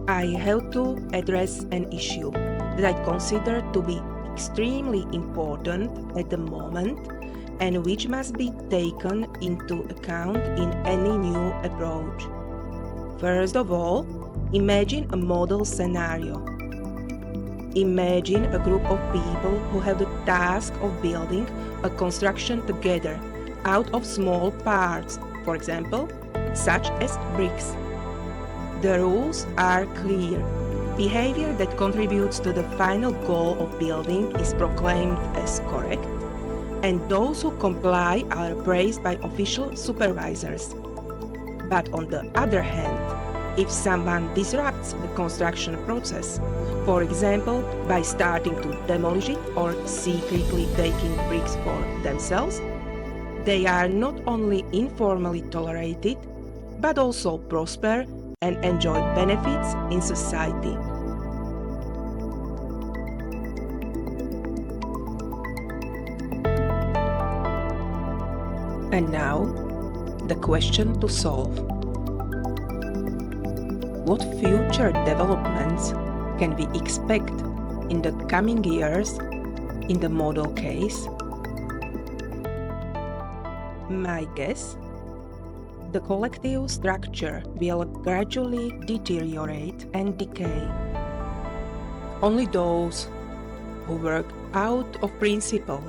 I have to address an issue that I consider to be extremely important at the moment and which must be taken into account in any new approach. First of all, imagine a model scenario. Imagine a group of people who have the task of building a construction together out of small parts, for example, such as bricks. The rules are clear. Behavior that contributes to the final goal of building is proclaimed as correct, and those who comply are praised by official supervisors. But on the other hand, if someone disrupts the construction process, for example, by starting to demolish it or secretly taking bricks for themselves, they are not only informally tolerated, but also prosper and enjoy benefits in society. And now, the question to solve. What future developments can we expect in the coming years in the model case? My guess? The collective structure will gradually deteriorate and decay. Only those who work out of principle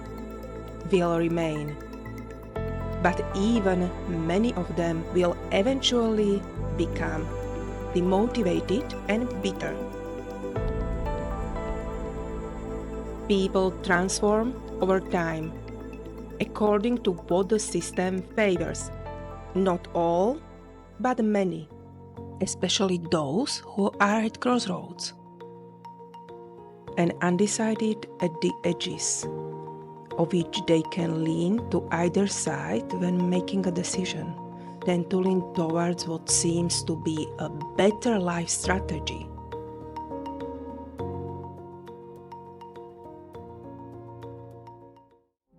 will remain, but even many of them will eventually become demotivated and bitter. People transform over time according to what the system favors. Not all, but many, especially those who are at crossroads and undecided at the edges, of which they can lean to either side when making a decision, than to lean towards what seems to be a better life strategy.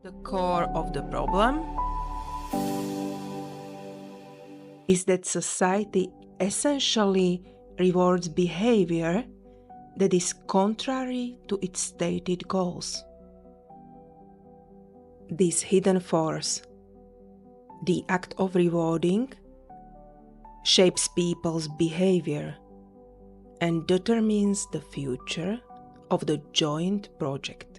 The core of the problem is that society essentially rewards behavior that is contrary to its stated goals. This hidden force, the act of rewarding, shapes people's behavior and determines the future of the joint project.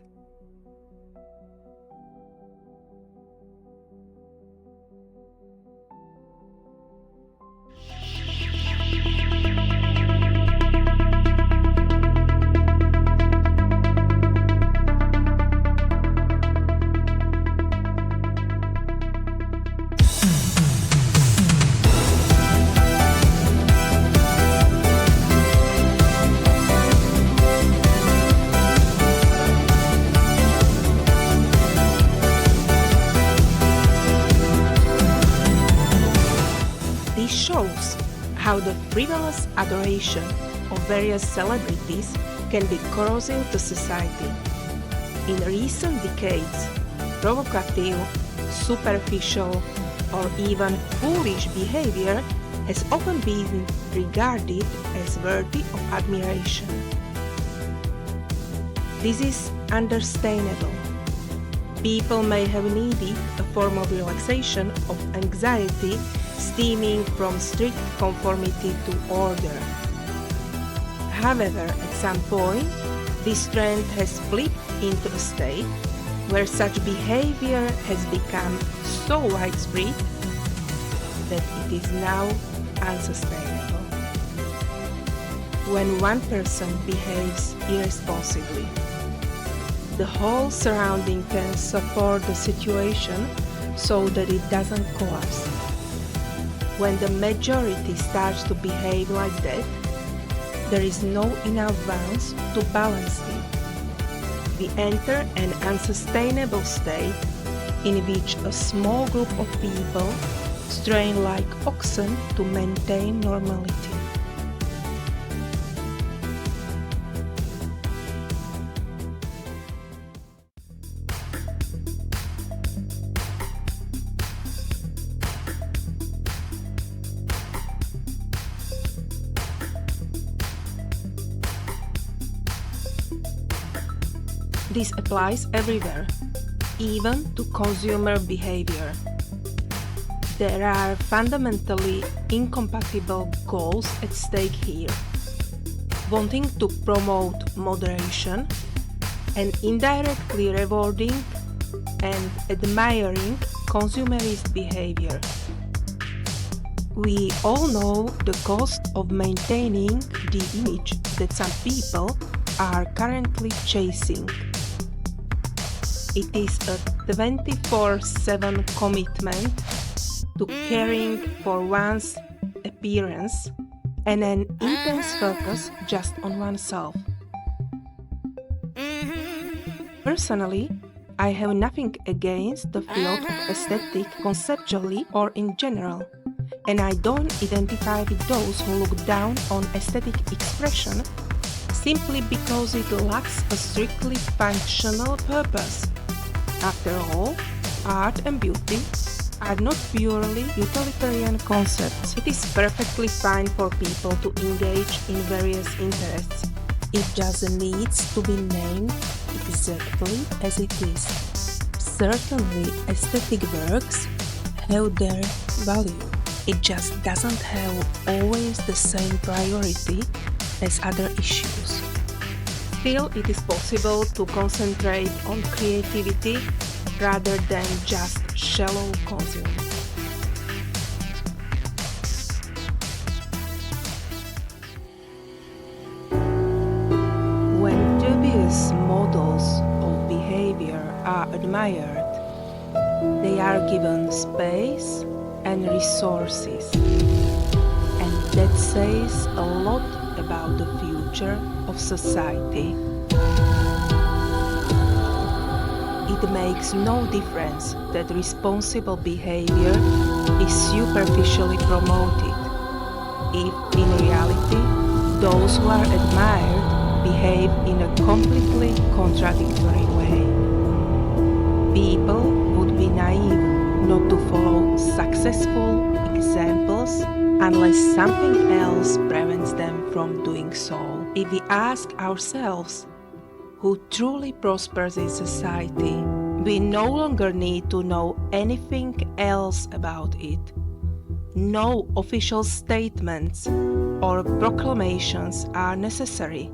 This shows how the frivolous adoration of various celebrities can be corrosive to society. In recent decades, provocative, superficial, or even foolish behavior has often been regarded as worthy of admiration. This is understandable. People may have needed a form of relaxation of anxiety stemming from strict conformity to order. However, at some point, this trend has flipped into a state where such behavior has become so widespread that it is now unsustainable. When one person behaves irresponsibly, the whole surrounding can support the situation so that it doesn't collapse. When the majority starts to behave like that, there is no enough balance to balance it. We enter an unsustainable state in which a small group of people strain like oxen to maintain normality. This applies everywhere, even to consumer behavior. There are fundamentally incompatible goals at stake here. Wanting to promote moderation and indirectly rewarding and admiring consumerist behavior. We all know the cost of maintaining the image that some people are currently chasing. It is a 24/7 commitment to caring for one's appearance and an intense focus just on oneself. Personally, I have nothing against the field of aesthetic conceptually or in general, and I don't identify with those who look down on aesthetic expression simply because it lacks a strictly functional purpose. After all, art and beauty are not purely utilitarian concepts. It is perfectly fine for people to engage in various interests. It just needs to be named exactly as it is. Certainly, aesthetic works have their value. It just doesn't have always the same priority as other issues. Still, it is possible to concentrate on creativity rather than just shallow consuming. When dubious models of behavior are admired, they are given space and resources, and that says a lot about the future of society. It makes no difference that responsible behavior is superficially promoted, if in reality those who are admired behave in a completely contradictory way. People would be naive not to follow successful examples unless something else prevents them from doing so. If we ask ourselves who truly prospers in society, we no longer need to know anything else about it. No official statements or proclamations are necessary.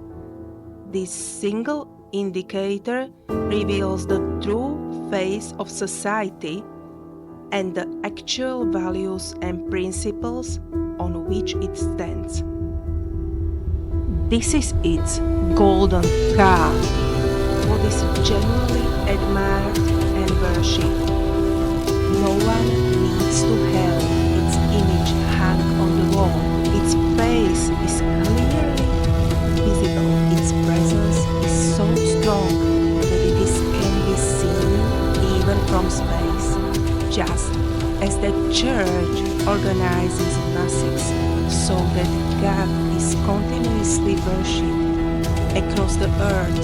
This single indicator reveals the true face of society and the actual values and principles on which it stands. This is its golden card, what is genuinely admired and worshipped. No one needs to have its image hung on the wall. Its face is clearly visible. Its presence is so strong that it can be seen even from space. Just as the church organizes masses so that God is continuously worshipped across the earth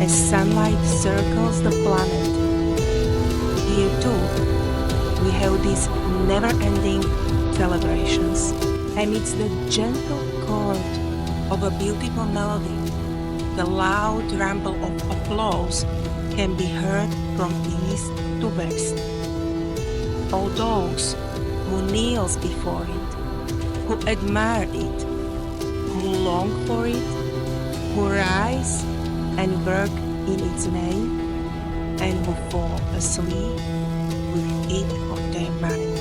as sunlight circles the planet. Here too, we have these never-ending celebrations. Amidst the gentle chord of a beautiful melody, the loud rumble of applause can be heard from east to west. All those who kneel before it, who admire it, who long for it, who rise and work in its name, and who fall asleep with it on their minds.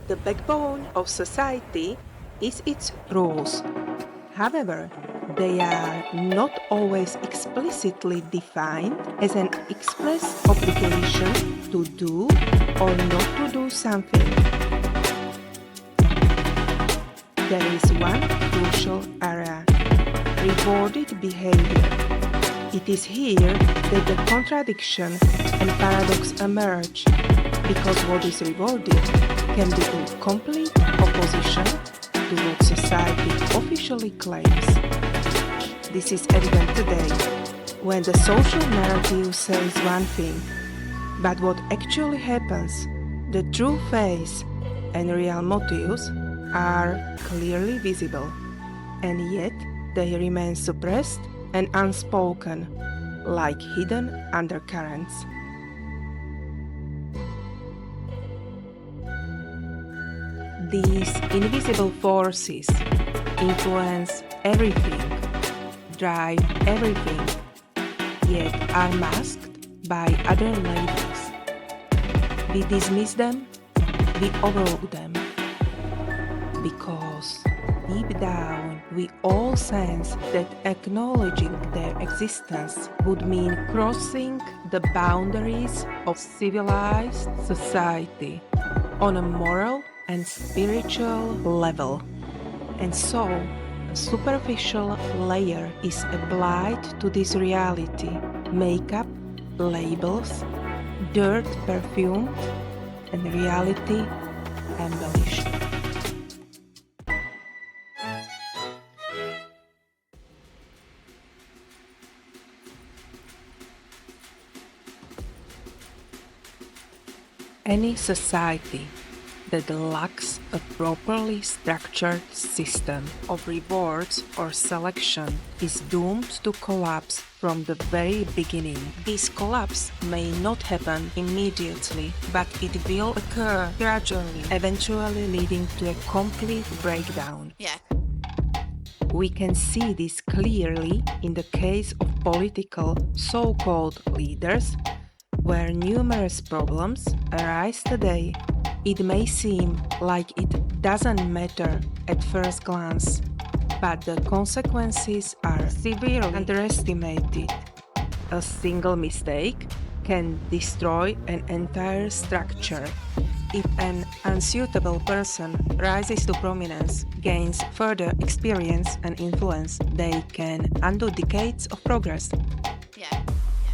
The backbone of society is its rules. However, they are not always explicitly defined as an express obligation to do or not to do something. There is one crucial area: rewarded behavior. It is here that the contradiction and paradox emerge, because what is rewarded can be in complete opposition to what society officially claims. this is evident today, when the social narrative says one thing, but what actually happens, the true face and real motives are clearly visible, and yet they remain suppressed and unspoken, like hidden undercurrents. These invisible forces influence everything, drive everything, yet are masked by other labels. We dismiss them, we overlook them, because deep down we all sense that acknowledging their existence would mean crossing the boundaries of civilized society on a moral and spiritual level. And so, a superficial layer is applied to this reality, makeup, labels, dirt perfumed, and reality embellished. Any society that lacks a properly structured system of rewards or selection is doomed to collapse from the very beginning. This collapse may not happen immediately, but it will occur gradually, eventually leading to a complete breakdown. We can see this clearly in the case of political so-called leaders, where numerous problems arise today. It may seem like it doesn't matter at first glance, but the consequences are severely underestimated. A single mistake can destroy an entire structure. If an unsuitable person rises to prominence, gains further experience and influence, they can undo decades of progress.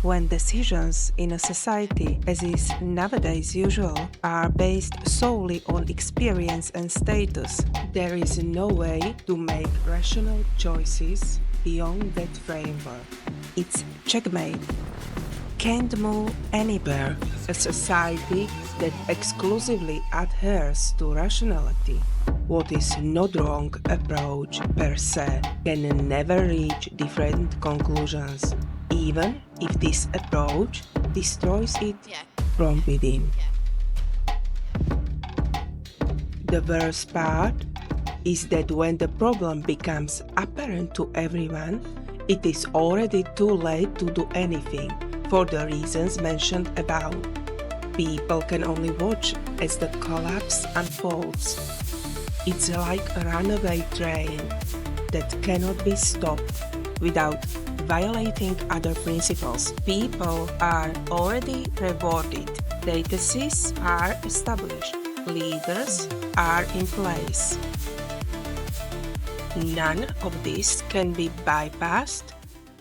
When decisions in a society, as is nowadays usual, are based solely on experience and status, there is no way to make rational choices beyond that framework. It's checkmate. Can't move anywhere. A society that exclusively adheres to rationality, what is not wrong approach per se, can never reach different conclusions, even if this approach destroys it from within. The worst part is that when the problem becomes apparent to everyone, it is already too late to do anything for the reasons mentioned above. People can only watch as the collapse unfolds. It's like a runaway train that cannot be stopped without violating other principles. People are already rewarded, statuses are established, leaders are in place. None of this can be bypassed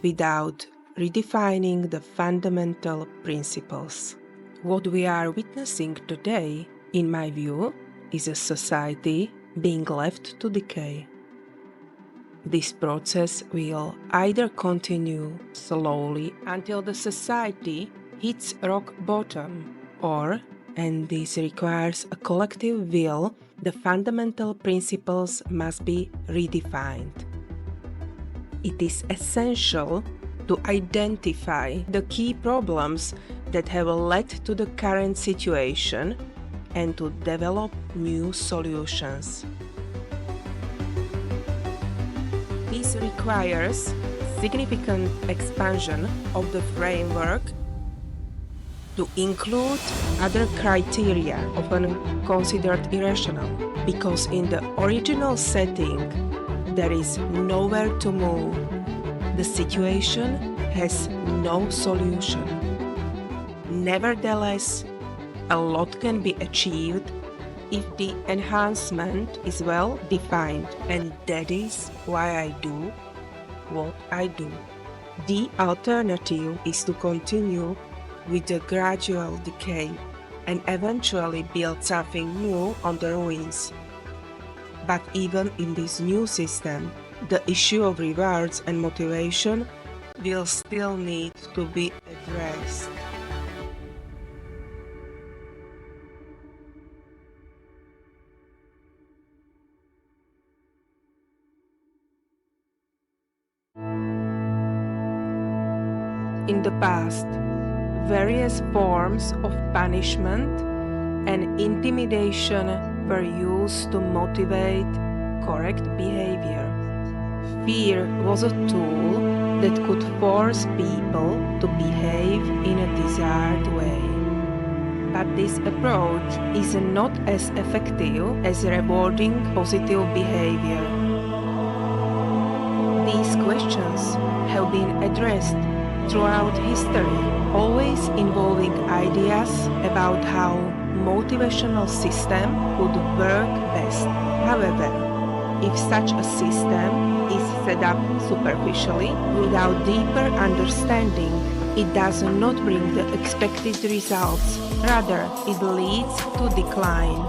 without redefining the fundamental principles. What we are witnessing today, in my view, is a society being left to decay. This process will either continue slowly until the society hits rock bottom, or, and this requires a collective will, the fundamental principles must be redefined. It is essential to identify the key problems that have led to the current situation and to develop new solutions. This requires significant expansion of the framework to include other criteria often considered irrational, because in the original setting there is nowhere to move. The situation has no solution. Nevertheless, a lot can be achieved if the enhancement is well defined, and that is why I do what I do. The alternative is to continue with the gradual decay and eventually build something new on the ruins. But even in this new system, the issue of rewards and motivation will still need to be addressed. In the past, various forms of punishment and intimidation were used to motivate correct behavior. Fear was a tool that could force people to behave in a desired way. But this approach is not as effective as rewarding positive behavior. These questions have been addressed throughout history, always involving ideas about how motivational system would work best. However, if such a system is set up superficially without deeper understanding, it does not bring the expected results. Rather, it leads to decline.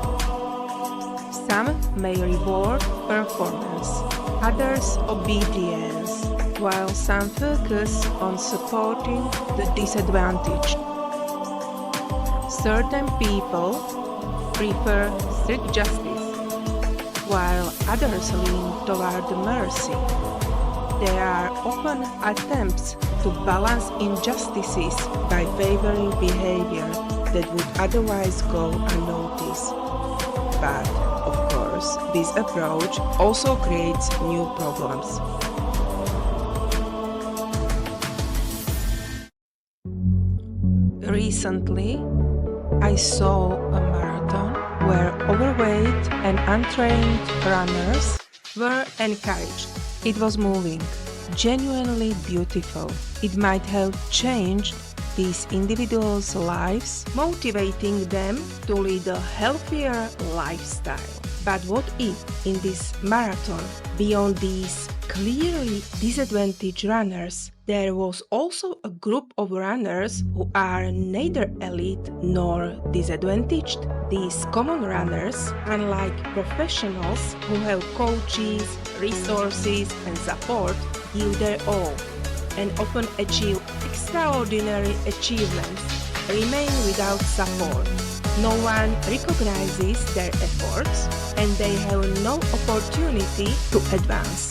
Some may reward performance, others obedience, while some focus on supporting the disadvantaged. Certain people prefer strict justice, while others lean toward mercy. There are often attempts to balance injustices by favoring behavior that would otherwise go unnoticed. But, of course, this approach also creates new problems. Recently, I saw a marathon where overweight and untrained runners were encouraged. It was moving, genuinely beautiful. It might have changed these individuals' lives, motivating them to lead a healthier lifestyle. But what if in this marathon, beyond these clearly disadvantaged runners, there was also a group of runners who are neither elite nor disadvantaged? These common runners, unlike professionals who have coaches, resources, and support, give their all and often achieve extraordinary achievements, remain without support. No one recognizes their efforts and they have no opportunity to advance.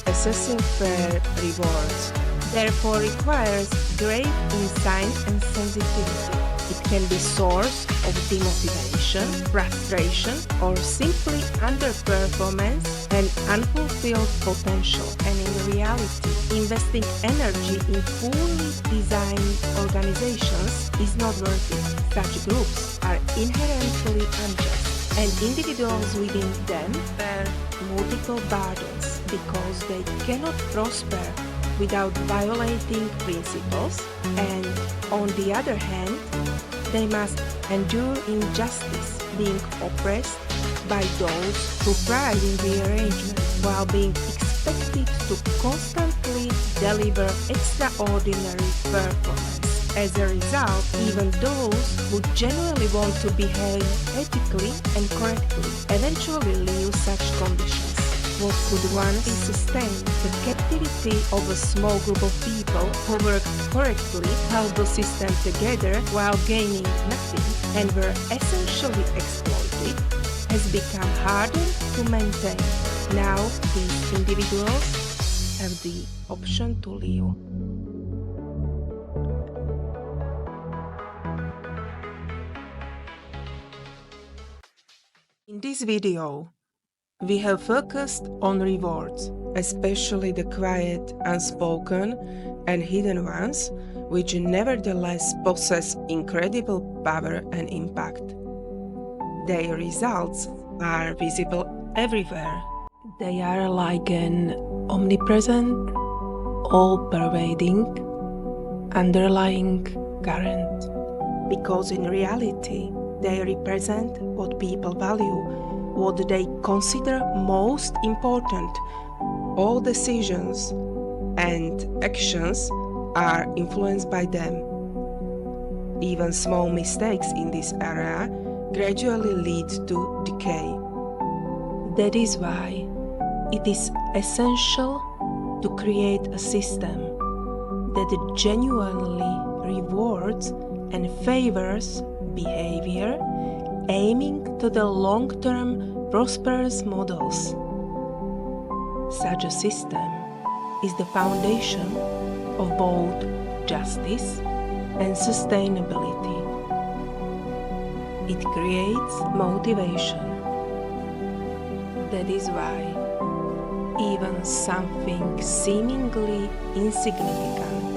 Assessing fair rewards therefore requires great insight and sensitivity. It can be source of demotivation, frustration, or simply underperformance and unfulfilled potential. And in reality, investing energy in poorly designed organizations is not worth it. Such groups are inherently unjust, and individuals within them bear multiple burdens because they cannot prosper without violating principles, and on the other hand, they must endure injustice, being oppressed by those who thrive in the arrangement, while being expected to constantly deliver extraordinary performance. As a result, even those who genuinely want to behave ethically and correctly eventually leave such conditions. What could once sustain the captivity of a small group of people who worked correctly, held the system together while gaining nothing, and were essentially exploited, has become harder to maintain. Now these individuals have the option to leave. In this video, we have focused on rewards, especially the quiet, unspoken, and hidden ones, which nevertheless possess incredible power and impact. Their results are visible everywhere. They are like an omnipresent, all-pervading, underlying current. Because in reality, they represent what people value, what they consider most important. All decisions and actions are influenced by them. Even small mistakes in this area gradually lead to decay. That is why It is essential to create a system that genuinely rewards and favors behavior aiming to the long-term prosperous models. Such a system is the foundation of both justice and sustainability. It creates motivation. That is why even something seemingly insignificant,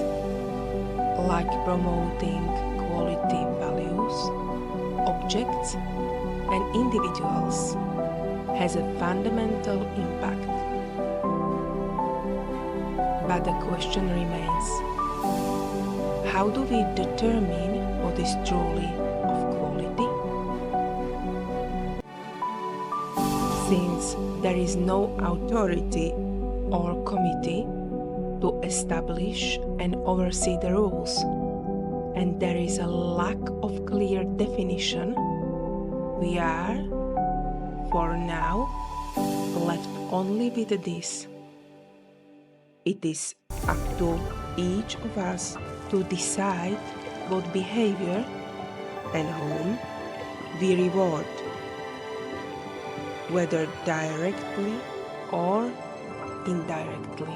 like promoting quality values, objects, and individuals, has a fundamental impact. But the question remains, how do we determine what is truly of quality? Since there is no authority or committee to establish and oversee the rules, and there is a lack of clear definition, we are, for now, left only with this. It is up to each of us to decide what behavior and whom we reward, whether directly or indirectly.